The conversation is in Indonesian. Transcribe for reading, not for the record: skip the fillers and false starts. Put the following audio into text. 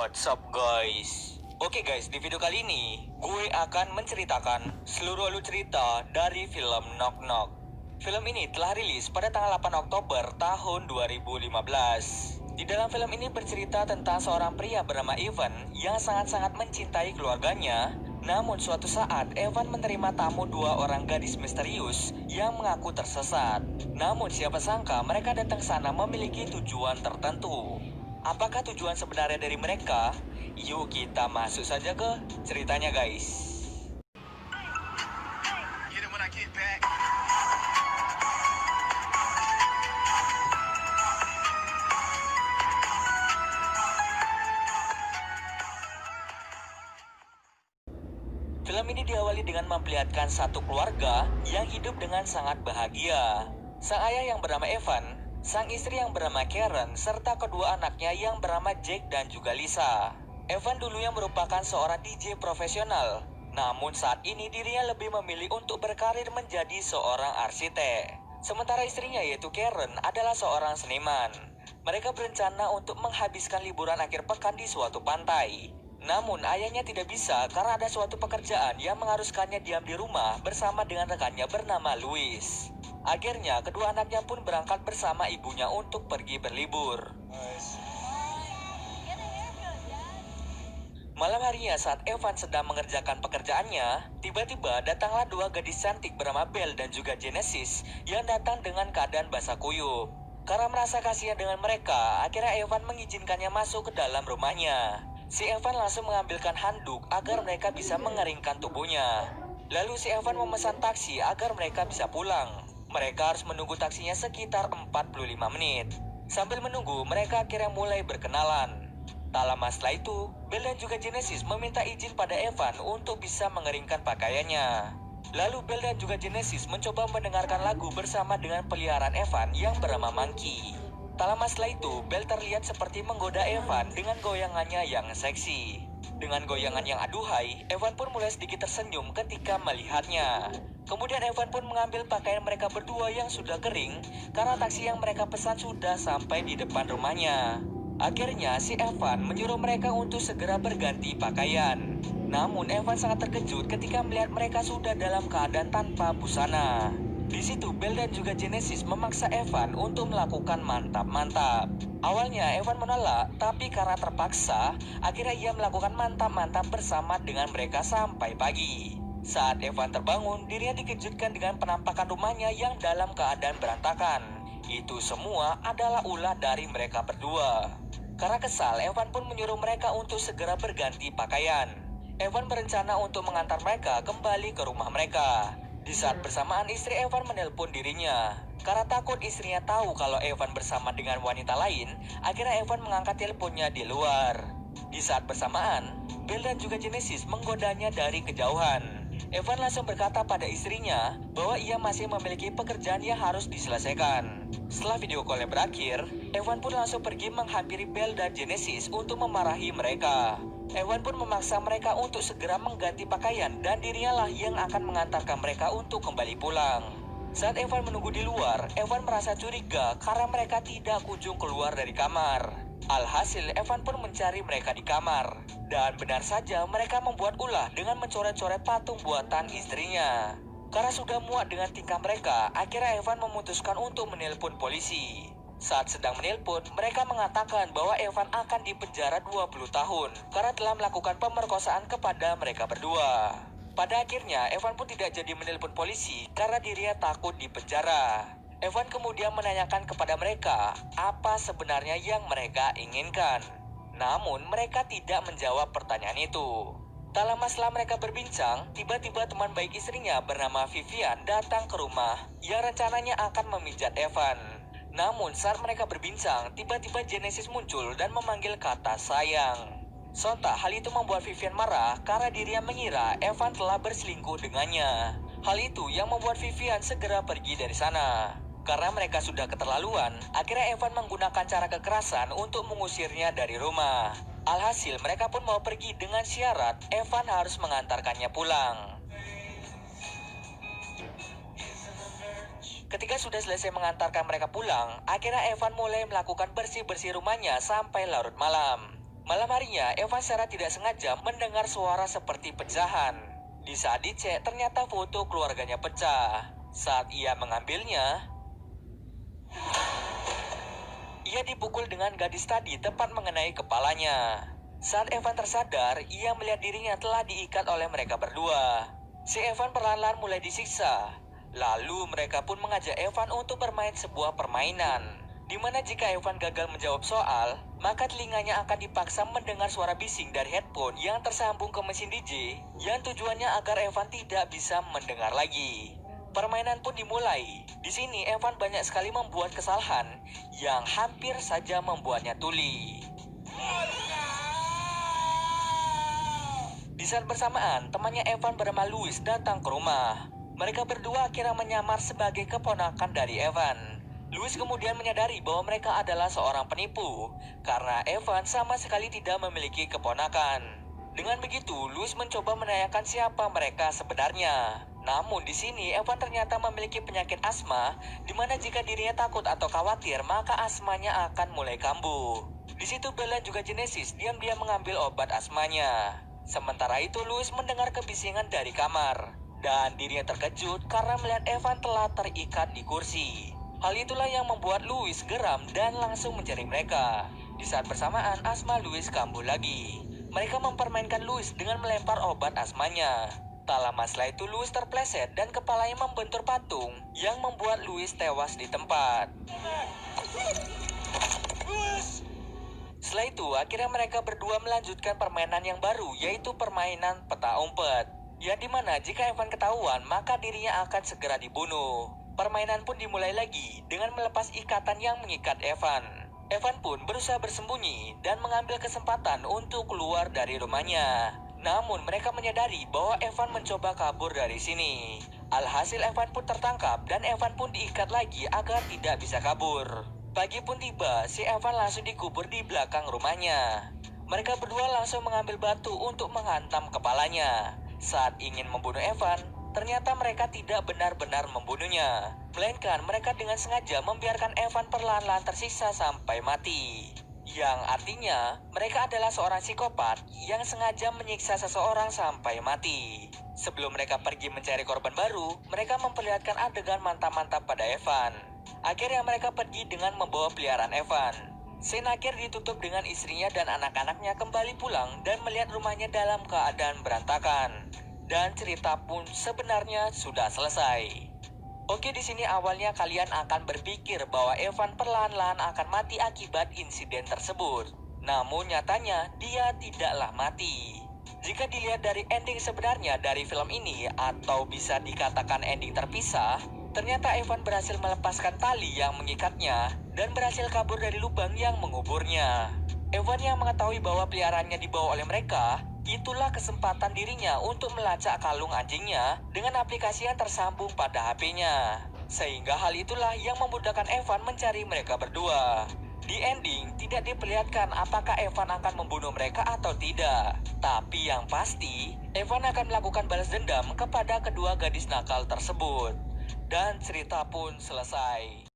What's up guys? Oke guys, di video kali ini gue akan menceritakan seluruh alur cerita dari film Knock Knock. Film ini telah rilis pada tanggal 8 Oktober tahun 2015. Di dalam film ini bercerita tentang seorang pria bernama Evan yang sangat-sangat mencintai keluarganya. Namun suatu saat Evan menerima tamu dua orang gadis misterius yang mengaku tersesat. Namun siapa sangka mereka datang ke sana memiliki tujuan tertentu. Apakah tujuan sebenarnya dari mereka? Yuk kita masuk saja ke ceritanya guys. Get it when I get back. Film ini diawali dengan memperlihatkan satu keluarga yang hidup dengan sangat bahagia. Sang ayah yang bernama Evan, sang istri yang bernama Karen, serta kedua anaknya yang bernama Jake dan juga Lisa. Evan dulunya merupakan seorang DJ profesional, namun saat ini dirinya lebih memilih untuk berkarir menjadi seorang arsitek. Sementara istrinya yaitu Karen adalah seorang seniman. Mereka berencana untuk menghabiskan liburan akhir pekan di suatu pantai. Namun ayahnya tidak bisa karena ada suatu pekerjaan yang mengharuskannya diam di rumah bersama dengan rekannya bernama Louis. Akhirnya kedua anaknya pun berangkat bersama ibunya untuk pergi berlibur. Malam harinya saat Evan sedang mengerjakan pekerjaannya, tiba-tiba datanglah dua gadis cantik bernama Belle dan juga Genesis yang datang dengan keadaan basah kuyup. Karena merasa kasihan dengan mereka, akhirnya Evan mengizinkannya masuk ke dalam rumahnya. Si Evan langsung mengambilkan handuk agar mereka bisa mengeringkan tubuhnya. Lalu si Evan memesan taksi agar mereka bisa pulang. Mereka harus menunggu taksinya sekitar 45 menit. Sambil menunggu, mereka akhirnya mulai berkenalan. Tak lama setelah itu, Belle dan juga Genesis meminta izin pada Evan untuk bisa mengeringkan pakaiannya. Lalu Belle dan juga Genesis mencoba mendengarkan lagu bersama dengan peliharaan Evan yang bernama Monkey. Tak lama setelah itu, Belle terlihat seperti menggoda Evan dengan goyangannya yang seksi. Dengan goyangan yang aduhai, Evan pun mulai sedikit tersenyum ketika melihatnya. Kemudian Evan pun mengambil pakaian mereka berdua yang sudah kering karena taksi yang mereka pesan sudah sampai di depan rumahnya. Akhirnya si Evan menyuruh mereka untuk segera berganti pakaian. Namun Evan sangat terkejut ketika melihat mereka sudah dalam keadaan tanpa busana. Di situ Belle dan juga Genesis memaksa Evan untuk melakukan mantap-mantap. Awalnya Evan menolak, tapi karena terpaksa, akhirnya ia melakukan mantap-mantap bersama dengan mereka sampai pagi. Saat Evan terbangun, dirinya dikejutkan dengan penampakan rumahnya yang dalam keadaan berantakan. Itu semua adalah ulah dari mereka berdua. Karena kesal, Evan pun menyuruh mereka untuk segera berganti pakaian. Evan berencana untuk mengantar mereka kembali ke rumah mereka. Di saat bersamaan istri Evan menelpon dirinya. Karena takut istrinya tahu kalau Evan bersama dengan wanita lain, akhirnya Evan mengangkat teleponnya di luar. Di saat bersamaan, Belle dan juga Genesis menggodanya dari kejauhan. Evan langsung berkata pada istrinya bahwa ia masih memiliki pekerjaan yang harus diselesaikan. Setelah video call berakhir, Evan pun langsung pergi menghampiri Belle dan Genesis untuk memarahi mereka. Evan pun memaksa mereka untuk segera mengganti pakaian dan dirinya lah yang akan mengantarkan mereka untuk kembali pulang. Saat Evan menunggu di luar, Evan merasa curiga karena mereka tidak kunjung keluar dari kamar. Alhasil, Evan pun mencari mereka di kamar. Dan benar saja mereka membuat ulah dengan mencoret-coret patung buatan istrinya. Karena sudah muak dengan tingkah mereka, akhirnya Evan memutuskan untuk menelpon polisi. Saat sedang menelpon, mereka mengatakan bahwa Evan akan dipenjara 20 tahun karena telah melakukan pemerkosaan kepada mereka berdua. Pada akhirnya, Evan pun tidak jadi menelpon polisi karena dirinya takut dipenjara. Evan kemudian menanyakan kepada mereka apa sebenarnya yang mereka inginkan. Namun mereka tidak menjawab pertanyaan itu. Tak lama setelah mereka berbincang, tiba-tiba teman baik istrinya bernama Vivian datang ke rumah yang rencananya akan memijat Evan. Namun saat mereka berbincang, tiba-tiba Genesis muncul dan memanggil kata sayang. Sontak hal itu membuat Vivian marah karena dirinya mengira Evan telah berselingkuh dengannya. Hal itu yang membuat Vivian segera pergi dari sana. Karena mereka sudah keterlaluan, akhirnya Evan menggunakan cara kekerasan untuk mengusirnya dari rumah. Alhasil mereka pun mau pergi dengan syarat Evan harus mengantarkannya pulang. Ketika sudah selesai mengantarkan mereka pulang, akhirnya Evan mulai melakukan bersih-bersih rumahnya sampai larut malam. Malam harinya, Evan secara tidak sengaja mendengar suara seperti pecahan. Di saat dicek, ternyata foto keluarganya pecah. Saat ia mengambilnya, ia dipukul dengan gadis tadi tepat mengenai kepalanya. Saat Evan tersadar, ia melihat dirinya telah diikat oleh mereka berdua. Si Evan perlahan-lahan mulai disiksa. Lalu mereka pun mengajak Evan untuk bermain sebuah permainan, di mana jika Evan gagal menjawab soal, maka telinganya akan dipaksa mendengar suara bising dari headphone yang tersambung ke mesin DJ, yang tujuannya agar Evan tidak bisa mendengar lagi. Permainan pun dimulai. Di sini Evan banyak sekali membuat kesalahan yang hampir saja membuatnya tuli. Di saat bersamaan, temannya Evan bernama Louis datang ke rumah. Mereka berdua akhirnya menyamar sebagai keponakan dari Evan. Louis kemudian menyadari bahwa mereka adalah seorang penipu, karena Evan sama sekali tidak memiliki keponakan. Dengan begitu, Louis mencoba menanyakan siapa mereka sebenarnya. Namun di sini Evan ternyata memiliki penyakit asma, di mana jika dirinya takut atau khawatir, maka asmanya akan mulai kambuh. Di situ Bella juga Genesis diam-diam mengambil obat asmanya. Sementara itu Louis mendengar kebisingan dari kamar, dan dirinya terkejut karena melihat Evan telah terikat di kursi. Hal itulah yang membuat Louis geram dan langsung mencari mereka. Di saat bersamaan, asma Louis kambuh lagi. Mereka mempermainkan Louis dengan melempar obat asmanya. Tak lama setelah itu Louis terpleset dan kepalanya membentur patung yang membuat Louis tewas di tempat. Setelah itu, akhirnya mereka berdua melanjutkan permainan yang baru, yaitu permainan peta umpet. Ya, dimana jika Evan ketahuan, maka dirinya akan segera dibunuh. Permainan pun dimulai lagi dengan melepas ikatan yang mengikat Evan. Evan pun berusaha bersembunyi dan mengambil kesempatan untuk keluar dari rumahnya. Namun mereka menyadari bahwa Evan mencoba kabur dari sini. Alhasil Evan pun tertangkap dan Evan pun diikat lagi agar tidak bisa kabur. Pagi pun tiba, si Evan langsung dikubur di belakang rumahnya. Mereka berdua langsung mengambil batu untuk menghantam kepalanya. Saat ingin membunuh Evan, ternyata mereka tidak benar-benar membunuhnya, melainkan mereka dengan sengaja membiarkan Evan perlahan-lahan tersiksa sampai mati. Yang artinya, mereka adalah seorang psikopat yang sengaja menyiksa seseorang sampai mati. Sebelum mereka pergi mencari korban baru, mereka memperlihatkan adegan mantap-mantap pada Evan. Akhirnya mereka pergi dengan membawa peliharaan Evan. Scene akhir ditutup dengan istrinya dan anak-anaknya kembali pulang dan melihat rumahnya dalam keadaan berantakan. Dan cerita pun sebenarnya sudah selesai. Oke, di sini awalnya kalian akan berpikir bahwa Evan perlahan-lahan akan mati akibat insiden tersebut. Namun nyatanya dia tidaklah mati. Jika dilihat dari ending sebenarnya dari film ini, atau bisa dikatakan ending terpisah, ternyata Evan berhasil melepaskan tali yang mengikatnya dan berhasil kabur dari lubang yang menguburnya. Evan yang mengetahui bahwa peliharaannya dibawa oleh mereka, itulah kesempatan dirinya untuk melacak kalung anjingnya dengan aplikasi yang tersambung pada HP-nya. Sehingga hal itulah yang memudahkan Evan mencari mereka berdua. Di ending, tidak diperlihatkan apakah Evan akan membunuh mereka atau tidak. Tapi yang pasti, Evan akan melakukan balas dendam kepada kedua gadis nakal tersebut. Dan cerita pun selesai.